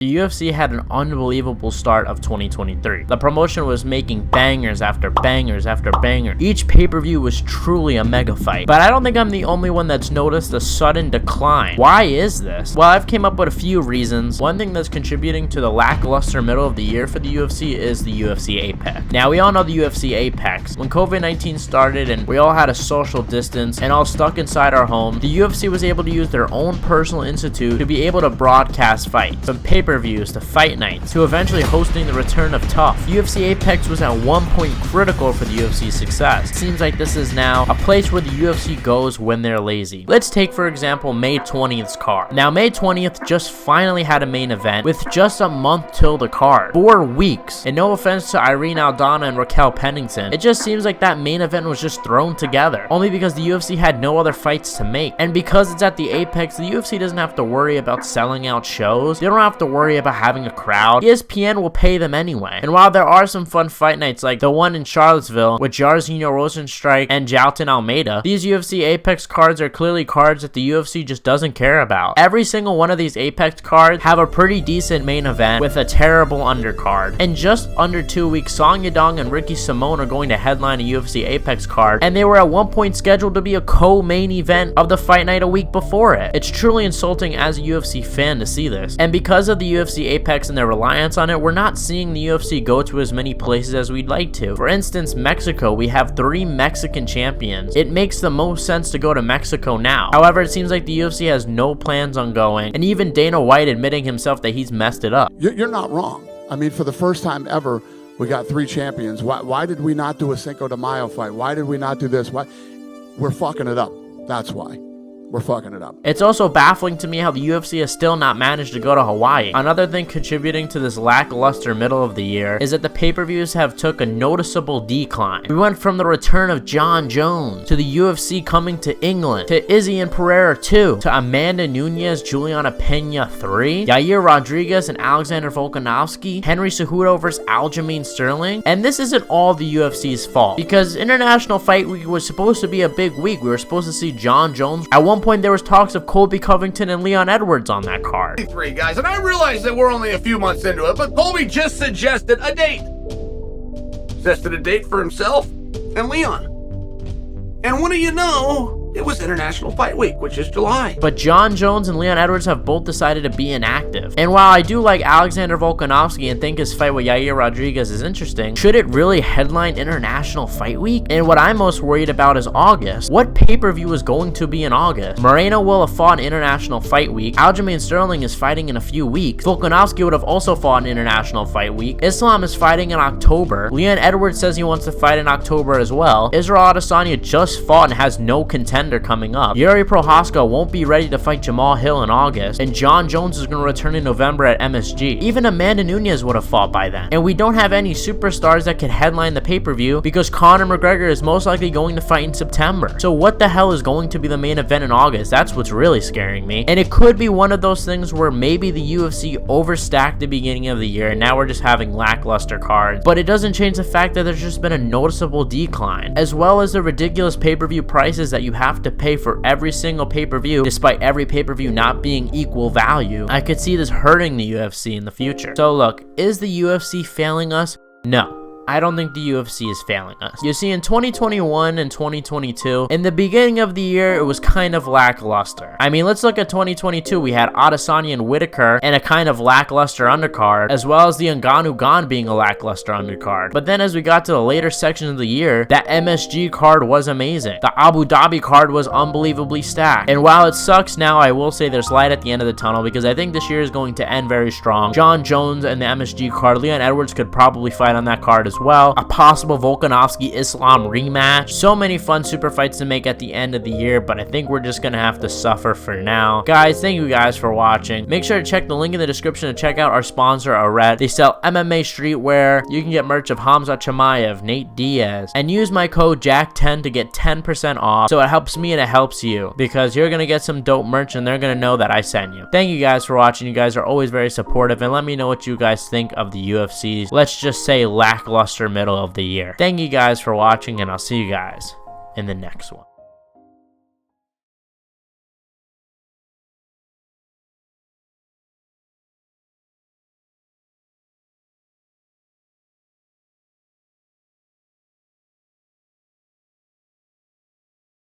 The UFC had an unbelievable start of 2023. The promotion was making bangers after bangers after banger. Each pay-per-view was truly a mega fight. But I don't think I'm the only one that's noticed a sudden decline. Why is this? Well, I've came up with a few reasons. One thing that's contributing to the lackluster middle of the year for the UFC is the UFC Apex. Now, we all know the UFC Apex. When COVID-19 started and we all had a social distance and all stuck inside our home, the UFC was able to use their own personal institute to be able to broadcast fights, from pay-per-views to fight nights, to eventually hosting the return of TUF. UFC Apex was at one point critical for the UFC's success. It seems like this is now a place where the UFC goes when they're lazy. Let's take, for example, May 20th's card. Now, May 20th just finally had a main event with just a month till the card. 4 weeks. And no offense to Irene Aldana and Raquel Pennington, it just seems like that main event was just thrown together, only because the UFC had no other fights to make. And because it's at the Apex, the UFC doesn't have to worry about selling out shows. They don't have to worry about having a crowd. ESPN will pay them anyway. And while there are some fun fight nights like the one in Charlottesville with Jairzinho Rosenstrike and Jalton Almeida, these UFC Apex cards are clearly cards that the UFC just doesn't care about. Every single one of these Apex cards have a pretty decent main event with a terrible undercard. And just under 2 weeks, Song Yadong and Ricky Simone are going to headline a UFC Apex card, and they were at one point scheduled to be a co-main event of the fight night a week before it. It's truly insulting as a UFC fan to see this. And because of the UFC Apex and their reliance on it, we're not seeing the UFC go to as many places as we'd like to. For instance, Mexico, we have 3 Mexican champions. It makes the most sense to go to Mexico now. However, it seems like the UFC has no plans on going, and even Dana White admitting himself that he's messed it up. You're not wrong. I mean, for the first time ever, we got 3 champions. Why did we not do a Cinco de Mayo fight? Why did we not do this? Why? We're fucking it up. That's why. We're fucking it up. It's also baffling to me how the UFC has still not managed to go to Hawaii. Another thing contributing to this lackluster middle of the year is that the pay-per-views have took a noticeable decline. We went from the return of John Jones, to the UFC coming to England, to Izzy and Pereira 2, to Amanda Nunes, Juliana Pena 3, Yair Rodriguez and Alexander Volkanovski, Henry Cejudo versus Aljamain Sterling. And this isn't all the UFC's fault, because International Fight Week was supposed to be a big week. We were supposed to see John Jones. At one point there was talks of Colby Covington and Leon Edwards on that card. 3 guys, and I realize that we're only a few months into it, but Colby just suggested a date. Suggested a date for himself and Leon. And what do you know? It was International Fight Week, which is July. But John Jones and Leon Edwards have both decided to be inactive. And while I do like Alexander Volkanovski and think his fight with Yair Rodriguez is interesting, should it really headline International Fight Week? And what I'm most worried about is August. What pay-per-view is going to be in August? Moreno will have fought in International Fight Week. Aljamain Sterling is fighting in a few weeks. Volkanovski would have also fought in International Fight Week. Islam is fighting in October. Leon Edwards says he wants to fight in October as well. Israel Adesanya just fought and has no contender coming up. Yuri Prohaska won't be ready to fight Jamal Hill in August, and John Jones is going to return in November at MSG. Even Amanda Nunes would have fought by then. And we don't have any superstars that could headline the pay-per-view because Conor McGregor is most likely going to fight in September. So what the hell is going to be the main event in August? That's what's really scaring me. And it could be one of those things where maybe the UFC overstacked the beginning of the year and now we're just having lackluster cards. But it doesn't change the fact that there's just been a noticeable decline, as well as the ridiculous pay-per-view prices that you have to pay for every single pay-per-view, despite every pay-per-view not being equal value. I could see this hurting the UFC in the future. So look, is the UFC failing us? No. I don't think the UFC is failing us. You see, in 2021 and 2022, in the beginning of the year, it was kind of lackluster. I mean, let's look at 2022. We had Adesanya and Whitaker and a kind of lackluster undercard, as well as the Ngannou Gane being a lackluster undercard. But then as we got to the later sections of the year, that MSG card was amazing. The Abu Dhabi card was unbelievably stacked. And while it sucks now, I will say there's light at the end of the tunnel, because I think this year is going to end very strong. John Jones and the MSG card, Leon Edwards could probably fight on that card as well. A possible Volkanovski Islam rematch. So many fun super fights to make at the end of the year, but I think we're just gonna have to suffer for now. Guys, thank you guys for watching. Make sure to check the link in the description to check out our sponsor, Avid. They sell MMA streetwear. You can get merch of Hamza Chimaev, Nate Diaz, and use my code JACK10 to get 10% off. So it helps me and it helps you, because you're gonna get some dope merch and they're gonna know that I sent you. Thank you guys for watching. You guys are always very supportive, and let me know what you guys think of the UFC's, let's just say, lackluster middle of the year. Thank you guys for watching, and I'll see you guys in the next one.